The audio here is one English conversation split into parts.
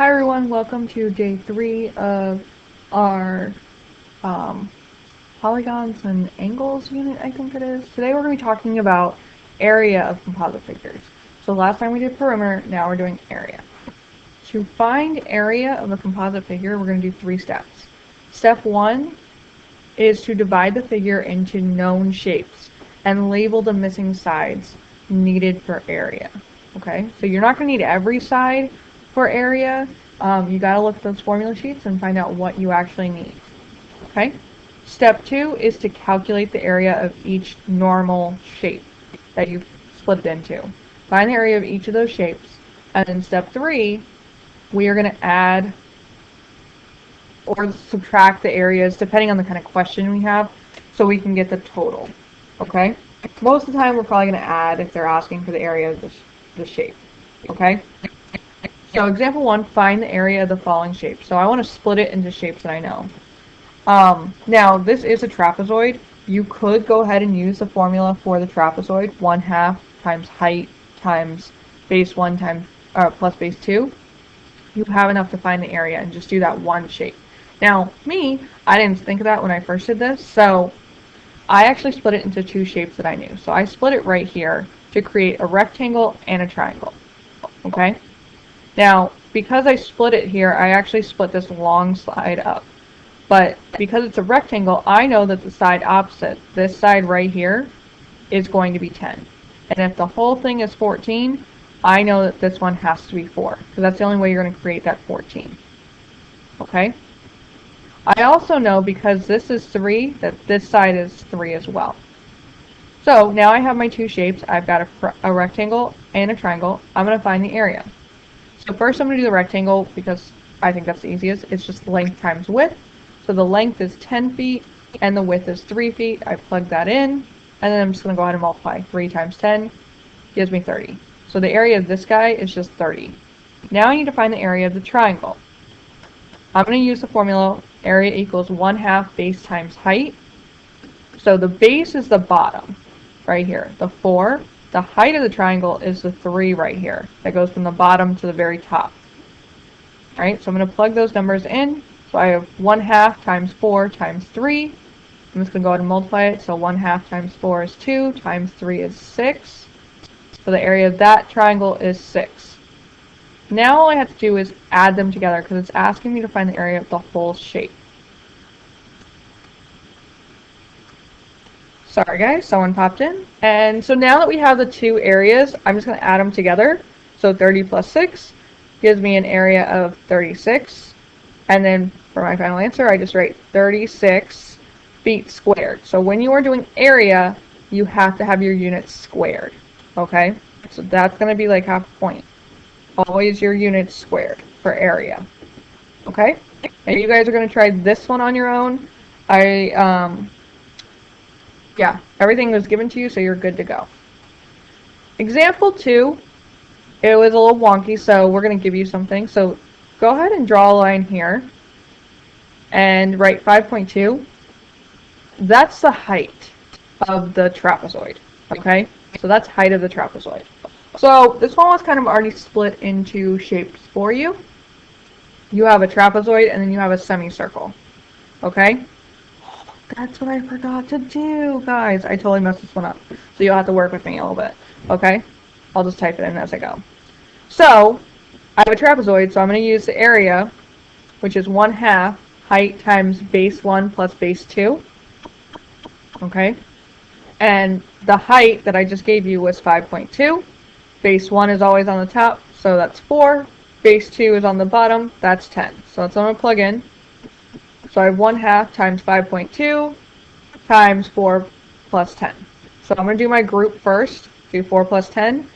Hi everyone, welcome to day 3 of our polygons and angles unit, I think it is. Today we're going to be talking about area of composite figures. So last time we did perimeter, now we're doing area. To find area of a composite figure, we're going to do 3 steps. Step 1 is to divide the figure into known shapes and label the missing sides needed for area. Okay, so you're not going to need every side for area. You got to look at those formula sheets and find out what you actually need. Okay. Step 2 is to calculate the area of each normal shape that you've split it into. Find the area of each of those shapes. And then step 3, we are going to add or subtract the areas depending on the kind of question we have so we can get the total. Okay. Most of the time we're probably going to add if they're asking for the area of the shape. Okay. So example 1, find the area of the following shape. So I want to split it into shapes that I know. Now this is a trapezoid. You could go ahead and use the formula for the trapezoid, 1/2 times height times base 1 times plus base 2. You have enough to find the area and just do that one shape. Now I didn't think of that when I first did this, so I actually split it into 2 shapes that I knew. So I split it right here to create a rectangle and a triangle. Okay? Now, because I split it here, I actually split this long side up. But because it's a rectangle, I know that the side opposite, this side right here, is going to be 10. And if the whole thing is 14, I know that this one has to be 4. Because that's the only way you're going to create that 14. Okay? I also know because this is 3, that this side is 3 as well. So now I have my 2 shapes. I've got a rectangle and a triangle. I'm going to find the area. So first I'm going to do the rectangle because I think that's the easiest. It's just length times width. So the length is 10 feet and the width is 3 feet. I plug that in and then I'm just going to go ahead and multiply. 3 times 10 gives me 30. So the area of this guy is just 30. Now I need to find the area of the triangle. I'm going to use the formula area equals 1/2 base times height. So the base is the bottom right here, the 4. The height of the triangle is the 3 right here. That goes from the bottom to the very top. Alright, so I'm going to plug those numbers in. So I have 1/2 times 4 times 3. I'm just going to go ahead and multiply it. So 1/2 times 4 is 2, times 3 is 6. So the area of that triangle is 6. Now all I have to do is add them together because it's asking me to find the area of the whole shape. Sorry guys, someone popped in. And so now that we have the 2 areas, I'm just going to add them together. So 30 plus 6 gives me an area of 36. And then for my final answer, I just write 36 feet squared. So when you are doing area, you have to have your units squared. Okay? So that's going to be like half a point. Always your units squared for area. Okay? And you guys are going to try this one on your own. Yeah, everything was given to you, so you're good to go. Example 2, it was a little wonky, so we're going to give you something. So go ahead and draw a line here and write 5.2. That's the height of the trapezoid, okay? So that's height of the trapezoid. So this one was kind of already split into shapes for you. You have a trapezoid and then you have a semicircle, okay? That's what I forgot to do, guys. I totally messed this one up. So you'll have to work with me a little bit, okay? I'll just type it in as I go. So, I have a trapezoid, so I'm going to use the area, which is 1/2 height times base 1 plus base 2. Okay? And the height that I just gave you was 5.2. Base 1 is always on the top, so that's 4. Base 2 is on the bottom, that's 10. So that's what I'm going to plug in. So I have 1/2 times 5.2 times 4 plus 10. So I'm going to do my group first, do 4 plus 10,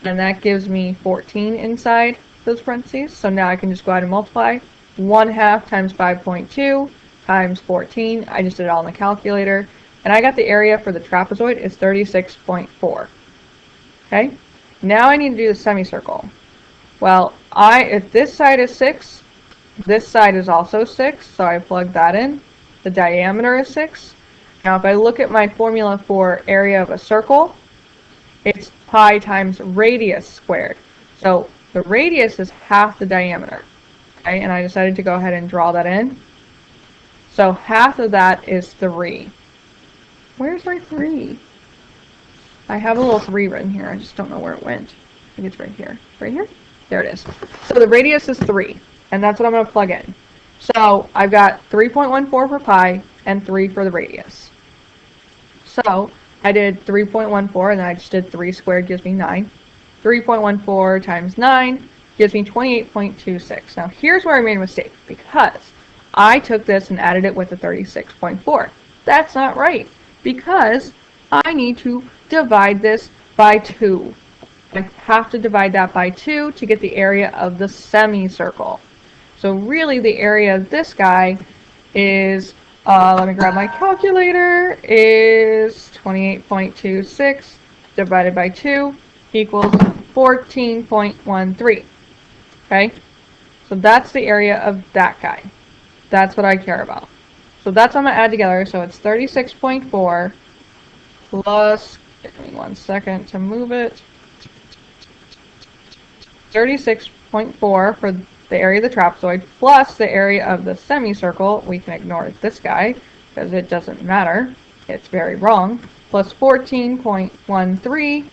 and that gives me 14 inside those parentheses. So now I can just go ahead and multiply. 1/2 times 5.2 times 14. I just did it all in the calculator. And I got the area for the trapezoid is 36.4. Okay? Now I need to do the semicircle. Well, if this side is 6, this side is also 6, so I plug that in. The diameter is 6. Now if I look at my formula for area of a circle, it's pi times radius squared. So The radius is half the diameter. Okay, and I decided to go ahead and draw that in. So half of that is 3. Where's my 3? I have a little 3 written here. I just don't know where it went. I think it's right here. Right here? There it is. So the radius is 3, and that's what I'm going to plug in. So I've got 3.14 for pi and 3 for the radius. So I did 3.14, and then I just did 3 squared gives me 9. 3.14 times 9 gives me 28.26. Now here's where I made a mistake, because I took this and added it with a 36.4. That's not right, because I need to divide this by 2. I have to divide that by 2 to get the area of the semicircle. So really the area of this guy is, let me grab my calculator, is 28.26 divided by 2 equals 14.13. Okay? So that's the area of that guy. That's what I care about. So that's what I'm going to add together. So it's 36.4 plus, give me 1 second to move it, 36.4 for the area of the trapezoid plus the area of the semicircle. We can ignore this guy because it doesn't matter. It's very wrong. Plus 14.13.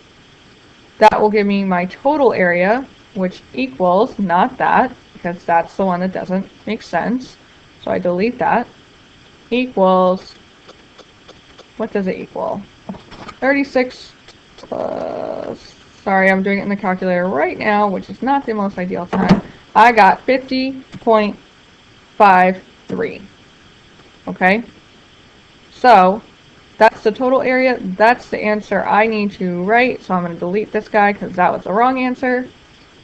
That will give me my total area, which equals, not that, because that's the one that doesn't make sense. So I delete that. Equals, what does it equal? 36 plus, sorry, I'm doing it in the calculator right now, which is not the most ideal time. I got 50.53. Okay? So, that's the total area. That's the answer I need to write. So I'm going to delete this guy because that was the wrong answer.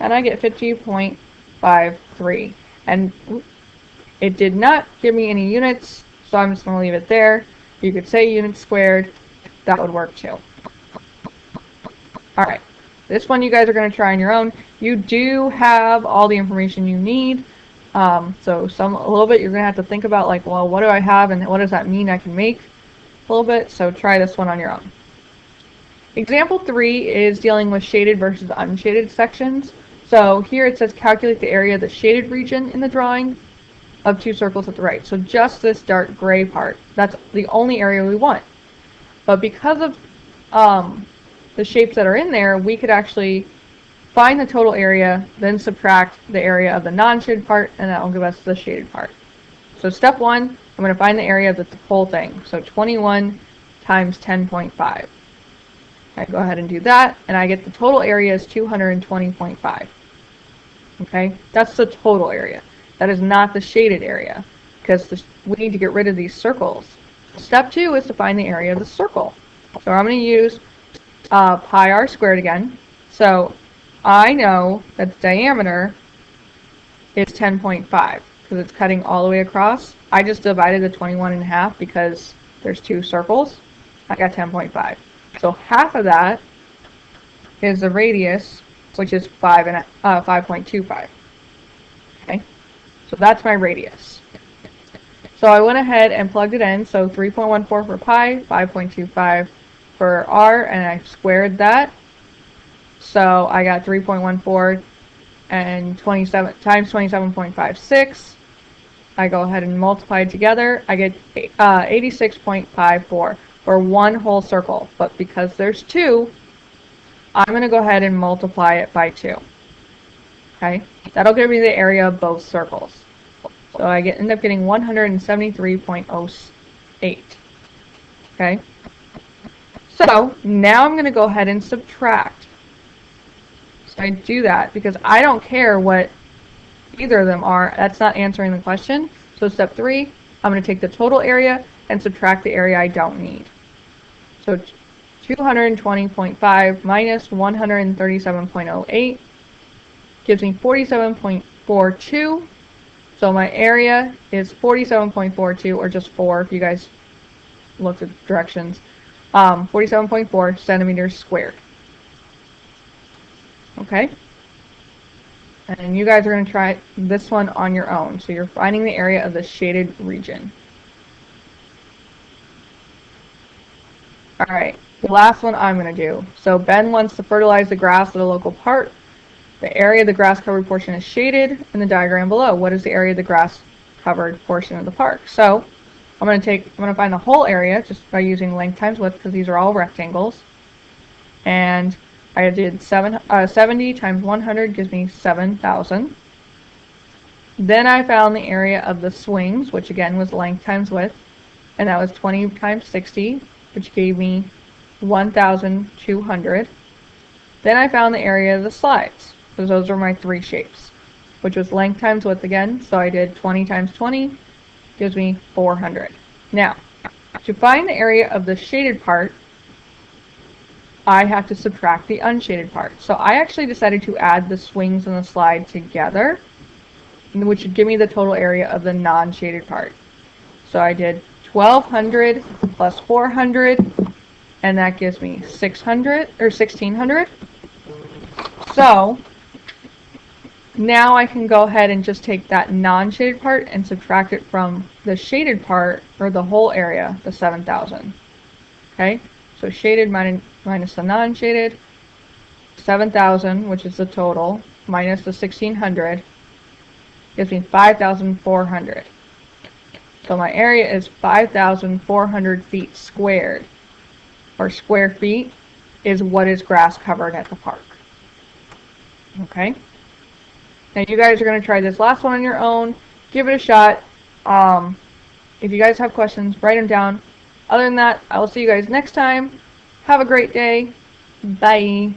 And I get 50.53. And it did not give me any units, so I'm just going to leave it there. You could say units squared. That would work too. Alright, this one you guys are going to try on your own. You do have all the information you need. So a little bit you're going to have to think about, like, well, what do I have and what does that mean I can make a little bit. So try this one on your own. Example 3 is dealing with shaded versus unshaded sections. So here it says calculate the area of the shaded region in the drawing of 2 circles at the right. So just this dark gray part. That's the only area we want. But because of the shapes that are in there, we could actually find the total area, then subtract the area of the non-shaded part, and that will give us the shaded part. So step 1, I'm going to find the area of the whole thing. So 21 times 10.5. I go ahead and do that, and I get the total area is 220.5. Okay, that's the total area. That is not the shaded area, because we need to get rid of these circles. Step 2 is to find the area of the circle. So I'm going to use pi r squared again. So I know that the diameter is 10.5 because it's cutting all the way across. I just divided the 21 in half because there's 2 circles. I got 10.5. So half of that is the radius, which is 5.25. Okay, so that's my radius. So I went ahead and plugged it in. So 3.14 for pi, 5.25 for r, and I squared that. So I got 3.14 and 27 times 27.56. I go ahead and multiply it together. I get 86.54 for one whole circle. But because there's 2, I'm going to go ahead and multiply it by 2. Okay, that'll give me the area of both circles. So I end up getting 173.08. Okay, so now I'm going to go ahead and subtract. So I do that because I don't care what either of them are. That's not answering the question. So step 3, I'm going to take the total area and subtract the area I don't need. So 220.5 minus 137.08 gives me 47.42. So my area is 47.42, or just 4 if you guys looked at directions. 47.4 centimeters squared. Okay? And you guys are going to try this one on your own. So you're finding the area of the shaded region. Alright, the last one I'm going to do. So Ben wants to fertilize the grass at a local park. The area of the grass-covered portion is shaded in the diagram below. What is the area of the grass-covered portion of the park? So I'm going to find the whole area just by using length times width, because these are all rectangles. And I did 70 times 100 gives me 7,000. Then I found the area of the swings, which again was length times width, and that was 20 times 60, which gave me 1,200. Then I found the area of the slides, because those were my three shapes, which was length times width again, so I did 20 times 20, gives me 400. Now, to find the area of the shaded part, I have to subtract the unshaded part. So I actually decided to add the swings and the slide together, which would give me the total area of the non-shaded part. So I did 1,200 plus 400, and that gives me 600 or 1,600. So now I can go ahead and just take that non-shaded part and subtract it from the shaded part, or the whole area, the 7,000. Okay, so shaded minus the non-shaded, 7,000, which is the total, minus the 1,600, gives me 5,400. So my area is 5,400 feet squared, or square feet is what is grass covered at the park. Okay. Now you guys are going to try this last one on your own. Give it a shot. If you guys have questions, write them down. Other than that, I will see you guys next time. Have a great day. Bye.